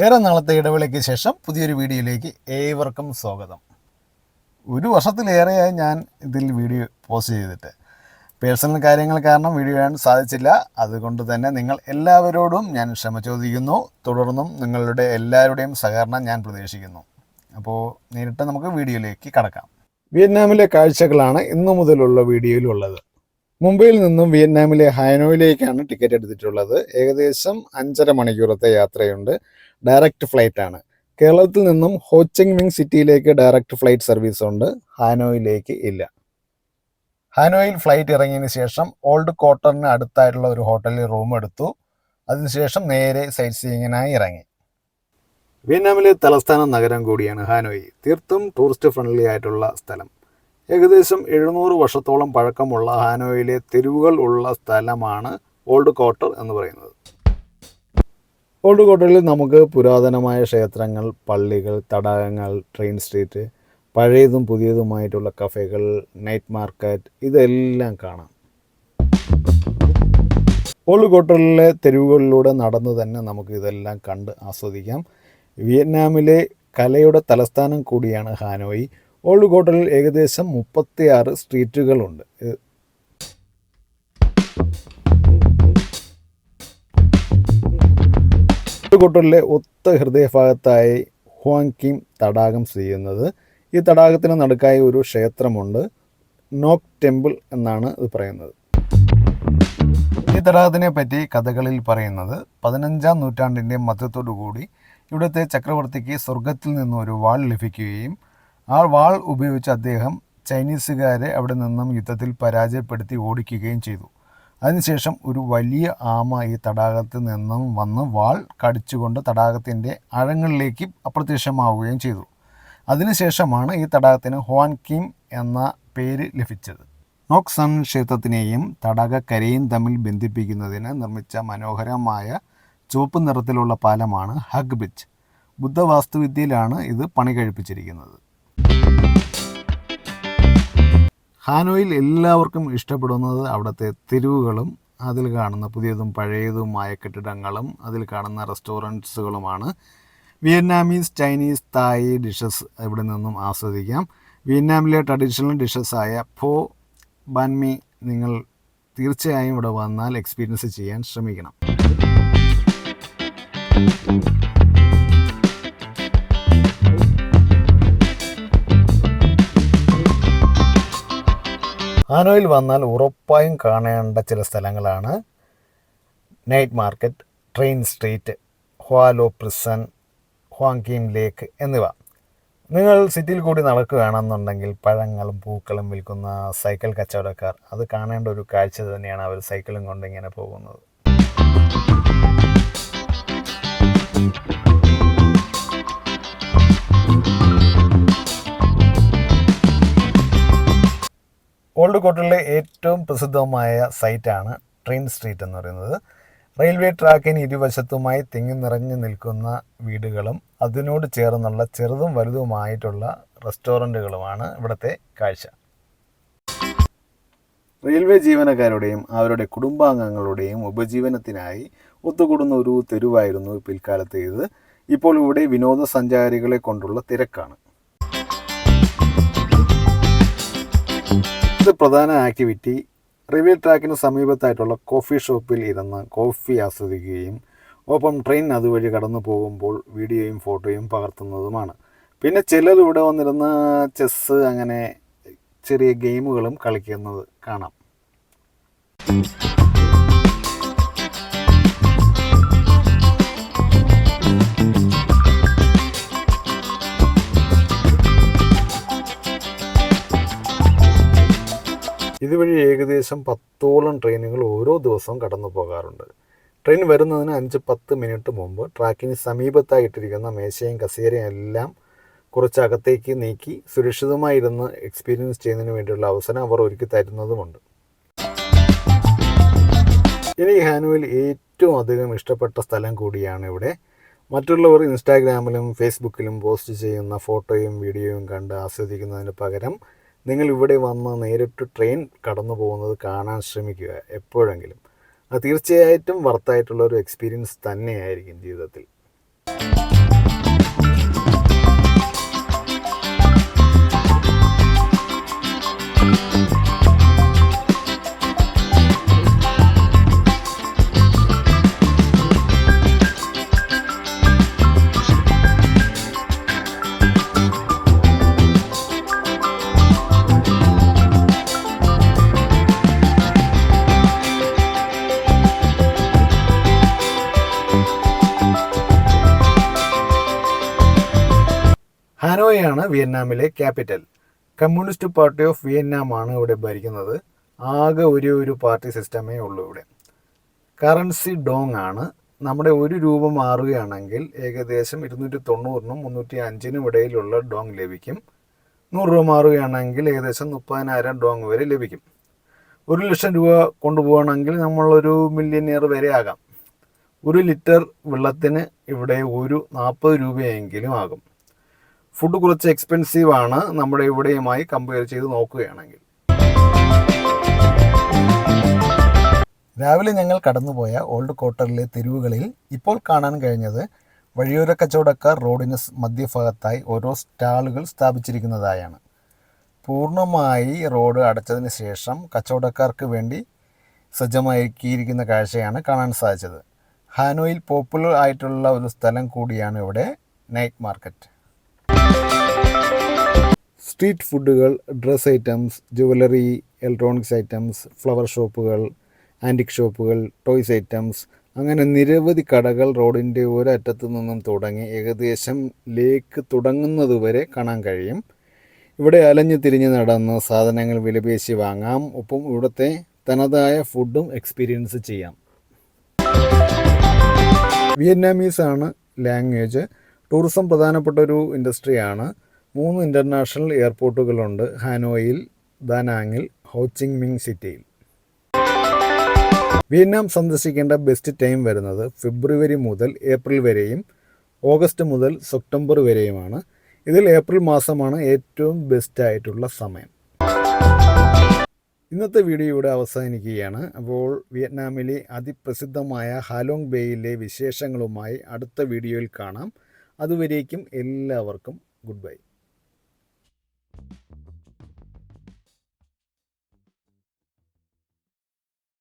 ഏറെ നാളത്തെ ഇടവേളയ്ക്ക് ശേഷം പുതിയൊരു വീഡിയോയിലേക്ക് ഏവർക്കും സ്വാഗതം. ഒരു വർഷത്തിലേറെയായി ഞാൻ ഇതിൽ വീഡിയോ പോസ്റ്റ് ചെയ്തിട്ട് പേഴ്സണൽ കാര്യങ്ങൾ കാരണം വീഡിയോ ചെയ്യാൻ സാധിച്ചില്ല. അതുകൊണ്ട് തന്നെ നിങ്ങൾ എല്ലാവരോടും ഞാൻ ക്ഷമ ചോദിക്കുന്നു. തുടർന്നും നിങ്ങളുടെ എല്ലാവരുടെയും സഹകരണം ഞാൻ പ്രതീക്ഷിക്കുന്നു. അപ്പോൾ നേരിട്ട് നമുക്ക് വീഡിയോയിലേക്ക് കടക്കാം. വിയറ്റ്നാമിലെ കാഴ്ചകളാണ് ഇന്നു മുതലുള്ള വീഡിയോയിലുള്ളത്. മുംബൈയിൽ നിന്നും വിയറ്റ്നാമിലെ ഹാനോയിലേക്കാണ് ടിക്കറ്റ് എടുത്തിട്ടുള്ളത്. ഏകദേശം 5.5 മണിക്കൂറത്തെ യാത്രയുണ്ട്. ഡയറക്റ്റ് ഫ്ലൈറ്റ് ആണ്. കേരളത്തിൽ നിന്നും ഹോച്ചിങ് മിങ് സിറ്റിയിലേക്ക് ഡയറക്റ്റ് ഫ്ലൈറ്റ് സർവീസ് ഉണ്ട്, ഹാനോയിലേക്ക് ഇല്ല. ഹാനോയിൽ ഫ്ലൈറ്റ് ഇറങ്ങിയതിന് ശേഷം ഓൾഡ് ക്വാർട്ടറിന് അടുത്തായിട്ടുള്ള ഒരു ഹോട്ടലിൽ റൂം എടുത്തു. അതിനുശേഷം നേരെ സൈറ്റ് സീയിങ്ങിനായി ഇറങ്ങി. വിയറ്റ്നാമിലെ തലസ്ഥാന നഗരം കൂടിയാണ് ഹാനോയി. തീർത്തും ടൂറിസ്റ്റ് ഫ്രണ്ട്ലി ആയിട്ടുള്ള സ്ഥലം. ഏകദേശം 700 വർഷത്തോളം പഴക്കമുള്ള ഹാനോയിലെ തെരുവുകൾ ഉള്ള സ്ഥലമാണ് ഓൾഡ് ക്വാർട്ടർ എന്ന് പറയുന്നത്. ഓൾഡ് ക്വാർട്ടറിൽ നമുക്ക് പുരാതനമായ ക്ഷേത്രങ്ങൾ, പള്ളികൾ, തടാകങ്ങൾ, ട്രെയിൻ സ്ട്രീറ്റ്, പഴയതും പുതിയതുമായിട്ടുള്ള കഫേകൾ, നൈറ്റ് മാർക്കറ്റ് ഇതെല്ലാം കാണാം. ഓൾഡ് ക്വാർട്ടറിലെ തെരുവുകളിലൂടെ നടന്നു തന്നെ നമുക്ക് ഇതെല്ലാം കണ്ട് ആസ്വദിക്കാം. വിയറ്റ്നാമിലെ കലയുടെ തലസ്ഥാനം കൂടിയാണ് ഹാനോയി. ഓൾഡ് ക്വാർട്ടറിൽ ഏകദേശം 36 സ്ട്രീറ്റുകളുണ്ട്. ഓൾഡ് ക്വാർട്ടറിലെ ഒത്ത ഹൃദയഭാഗത്തായി ഹുവാങ് കിം തടാകം സ്ഥിതി ചെയ്യുന്നത്. ഈ തടാകത്തിന് നടുക്കായി ഒരു ക്ഷേത്രമുണ്ട്. നോക് ടെമ്പിൾ എന്നാണ് ഇത് പറയുന്നത്. ഈ തടാകത്തിനെ പറ്റി കഥകളിൽ പറയുന്നത് 15-ാം നൂറ്റാണ്ടിൻ്റെ മധ്യത്തോടുകൂടി ഇവിടുത്തെ ചക്രവർത്തിക്ക് സ്വർഗത്തിൽ നിന്നും ഒരു വാൾ ലഭിക്കുകയും ആ വാൾ ഉപയോഗിച്ച് അദ്ദേഹം ചൈനീസുകാരെ അവിടെ നിന്നും യുദ്ധത്തിൽ പരാജയപ്പെടുത്തി ഓടിക്കുകയും ചെയ്തു. അതിനുശേഷം ഒരു വലിയ ആമ ഈ തടാകത്തിൽ നിന്നും വന്ന് വാൾ കടിച്ചുകൊണ്ട് തടാകത്തിൻ്റെ ആഴങ്ങളിലേക്ക് അപ്രത്യക്ഷമാവുകയും ചെയ്തു. അതിനുശേഷമാണ് ഈ തടാകത്തിന് ഹുവാങ് കിം എന്ന പേര് ലഭിച്ചത്. നോക് സൺ ക്ഷേത്രത്തിനെയും തടാകക്കരയും തമ്മിൽ ബന്ധിപ്പിക്കുന്നതിന് നിർമ്മിച്ച മനോഹരമായ ചുവപ്പ് നിറത്തിലുള്ള പാലമാണ് ഹഗ് ബ്രിഡ്ജ്. ബുദ്ധവാസ്തുവിദ്യയിലാണ് ഇത് പണി കഴിപ്പിച്ചിരിക്കുന്നത്. ഹാനോയിൽ എല്ലാവർക്കും ഇഷ്ടപ്പെടുന്നത് അവിടുത്തെ തെരുവുകളും അതിൽ കാണുന്ന പുതിയതും പഴയതുമായ കെട്ടിടങ്ങളും അതിൽ കാണുന്ന റെസ്റ്റോറൻറ്റ്സുകളുമാണ്. വിയറ്റ്നാമീസ്, ചൈനീസ്, തായ് ഡിഷസ് ഇവിടെ നിന്നും ആസ്വദിക്കാം. വിയറ്റ്നാമിലെ ട്രഡീഷണൽ ഡിഷസായ ഫോ, ബാൻമി നിങ്ങൾ തീർച്ചയായും ഇവിടെ വന്നാൽ എക്സ്പീരിയൻസ് ചെയ്യാൻ ശ്രമിക്കണം. ഹാനോയിൽ വന്നാൽ ഉറപ്പായും കാണേണ്ട ചില സ്ഥലങ്ങളാണ് night market, train street, Hoa Lo prison, Hoan Kiem lake എന്നിവ. നിങ്ങൾ സിറ്റിയിൽ കൂടി നടക്കുകയാണെന്നുണ്ടെങ്കിൽ പഴങ്ങളും പൂക്കളും വിൽക്കുന്ന സൈക്കിൾ കച്ചവടക്കാർ, അത് കാണേണ്ട ഒരു കാഴ്ച തന്നെയാണ്. അവർ സൈക്കിളും കൊണ്ട് ഇങ്ങനെ പോകുന്നത്. ഓൾഡ് ക്വാർട്ടറിലെ ഏറ്റവും പ്രസിദ്ധമായ സൈറ്റാണ് ട്രെയിൻ സ്ട്രീറ്റ് എന്ന് പറയുന്നത്. റെയിൽവേ ട്രാക്കിന് ഇരുവശത്തുമായി തിങ്ങി നിറഞ്ഞു നിൽക്കുന്ന വീടുകളും അതിനോട് ചേർന്നുള്ള ചെറുതും വലുതുമായിട്ടുള്ള റെസ്റ്റോറൻറ്റുകളുമാണ് ഇവിടുത്തെ കാഴ്ച. റെയിൽവേ ജീവനക്കാരുടെയും അവരുടെ കുടുംബാംഗങ്ങളുടെയും ഉപജീവനത്തിനായി ഒത്തുകൂടുന്ന ഒരു തെരുവായിരുന്നു പിൽക്കാലത്ത് ഇത്. ഇപ്പോൾ ഇവിടെ വിനോദസഞ്ചാരികളെ കൊണ്ടുള്ള തിരക്കാണ്. ഇത് പ്രധാന ആക്ടിവിറ്റി റെയിൽവേ ട്രാക്കിന് സമീപത്തായിട്ടുള്ള കോഫി ഷോപ്പിൽ ഇരുന്ന് കോഫി ആസ്വദിക്കുകയും ഒപ്പം ട്രെയിൻ അതുവഴി കടന്നു പോകുമ്പോൾ വീഡിയോയും ഫോട്ടോയും പകർത്തുന്നതുമാണ്. പിന്നെ ചിലർ ഇവിടെ വന്നിരുന്ന് ചെസ്സ് അങ്ങനെ ചെറിയ ഗെയിമുകളും കളിക്കുന്നത് കാണാം. ഇതുവഴി ഏകദേശം 10ഓളം ട്രെയിനുകൾ ഓരോ ദിവസവും കടന്നു പോകാറുണ്ട്. ട്രെയിൻ വരുന്നതിന് 5-10 മിനിറ്റ് മുമ്പ് ട്രാക്കിന് സമീപത്തായിട്ടിരിക്കുന്ന മേശയും കസേരയും എല്ലാം കുറച്ച് അകത്തേക്ക് നീക്കി സുരക്ഷിതമായിരുന്ന് എക്സ്പീരിയൻസ് ചെയ്യുന്നതിന് വേണ്ടിയുള്ള അവസരം അവർ ഒരുക്കി തരുന്നതുമുണ്ട്. എനിക്ക് ഹാനോയിൽ ഏറ്റവും അധികം ഇഷ്ടപ്പെട്ട സ്ഥലം കൂടിയാണ് ഇവിടെ. മറ്റുള്ളവർ ഇൻസ്റ്റാഗ്രാമിലും ഫേസ്ബുക്കിലും പോസ്റ്റ് ചെയ്യുന്ന ഫോട്ടോയും വീഡിയോയും കണ്ട് ആസ്വദിക്കുന്നതിന് പകരം നിങ്ങൾ ഇവിടെ വന്ന് നേരിട്ട് ട്രെയിൻ കടന്നു പോകുന്നത് കാണാൻ ശ്രമിക്കുക എപ്പോഴെങ്കിലും. അത് തീർച്ചയായിട്ടും വർത്തായിട്ടുള്ള ഒരു എക്സ്പീരിയൻസ് തന്നെയായിരിക്കും ജീവിതത്തിൽ. ഹാനോയാണ് വിയറ്റ്നാമിലെ capital. Communist Party of Vietnam ആണ് ഇവിടെ ഭരിക്കുന്നത്. ആകെ ഒരു പാർട്ടി സിസ്റ്റമേ ഉള്ളൂ ഇവിടെ. കറൻസി ഡോങ് ആണ്. നമ്മുടെ ഒരു രൂപ മാറുകയാണെങ്കിൽ ഏകദേശം 290-നും 305-നും ഇടയിലുള്ള ഡോങ് ലഭിക്കും. 100 രൂപ മാറുകയാണെങ്കിൽ ഏകദേശം 30,000 ഡോങ് വരെ ലഭിക്കും. 1,00,000 രൂപ കൊണ്ടുപോകണമെങ്കിൽ നമ്മളൊരു മില്യണിയർ വരെ ആകാം. 1 ലിറ്റർ വെള്ളത്തിന് ഇവിടെ 40 രൂപയെങ്കിലും ആകും. ഫുഡ് കുറച്ച് എക്സ്പെൻസീവ് ആണ് നമ്മുടെ ഇവിടെയുമായി കമ്പയർ ചെയ്ത് നോക്കുകയാണെങ്കിൽ. രാവിലെ ഞങ്ങൾ കടന്നുപോയ ഓൾഡ് ക്വാർട്ടറിലെ തെരുവുകളിൽ ഇപ്പോൾ കാണാൻ കഴിഞ്ഞത് വഴിയോര കച്ചവടക്കാർ റോഡിന് മധ്യഭാഗത്തായി ഓരോ സ്റ്റാളുകൾ സ്ഥാപിച്ചിരിക്കുന്നതായാണ്. പൂർണ്ണമായി റോഡ് അടച്ചതിന് ശേഷം കച്ചവടക്കാർക്ക് വേണ്ടി സജ്ജമാക്കിയിരിക്കുന്ന കാഴ്ചയാണ് കാണാൻ സാധിച്ചത്. ഹാനോയിൽ പോപ്പുലർ ആയിട്ടുള്ള ഒരു സ്ഥലം കൂടിയാണ് ഇവിടെ നൈറ്റ് മാർക്കറ്റ്. സ്ട്രീറ്റ് ഫുഡുകൾ, dress items, jewellery, electronics items, flower ഷോപ്പുകൾ, ആൻറ്റിക് ഷോപ്പുകൾ, ടോയ്സ് ഐറ്റംസ്, അങ്ങനെ നിരവധി കടകൾ റോഡിൻ്റെ ഒരറ്റത്തു നിന്നും തുടങ്ങി ഏകദേശം ലേക്ക് തുടങ്ങുന്നതുവരെ കാണാൻ കഴിയും. ഇവിടെ അലഞ്ഞു തിരിഞ്ഞ് നടന്ന് സാധനങ്ങൾ വിലപേശി വാങ്ങാം. ഒപ്പം ഇവിടുത്തെ തനതായ ഫുഡും എക്സ്പീരിയൻസ് ചെയ്യാം. വിയറ്റ്നാമീസ് ആണ് ലാംഗ്വേജ്. ടൂറിസം പ്രധാനപ്പെട്ട ഒരു ഇൻഡസ്ട്രിയാണ്. 3 ഇൻ്റർനാഷണൽ എയർപോർട്ടുകളുണ്ട് ഹാനോയിൽ, ദാനാങ്ങിൽ, ഹോച്ചിങ് മിങ് സിറ്റിയിൽ. വിയറ്റ്നാം സന്ദർശിക്കേണ്ട ബെസ്റ്റ് ടൈം വരുന്നത് ഫെബ്രുവരി മുതൽ ഏപ്രിൽ വരെയും ഓഗസ്റ്റ് മുതൽ സെപ്റ്റംബർ വരെയുമാണ്. ഇതിൽ ഏപ്രിൽ മാസമാണ് ഏറ്റവും ബെസ്റ്റ് ആയിട്ടുള്ള സമയം. ഇന്നത്തെ വീഡിയോ ഇവിടെ അവസാനിക്കുകയാണ്. അപ്പോൾ വിയറ്റ്നാമിലെ അതിപ്രസിദ്ധമായ ഹാലോങ് ബേയിലെ വിശേഷങ്ങളുമായി അടുത്ത വീഡിയോയിൽ കാണാം. അതുവരേക്കും എല്ലാവർക്കും ഗുഡ് ബൈ.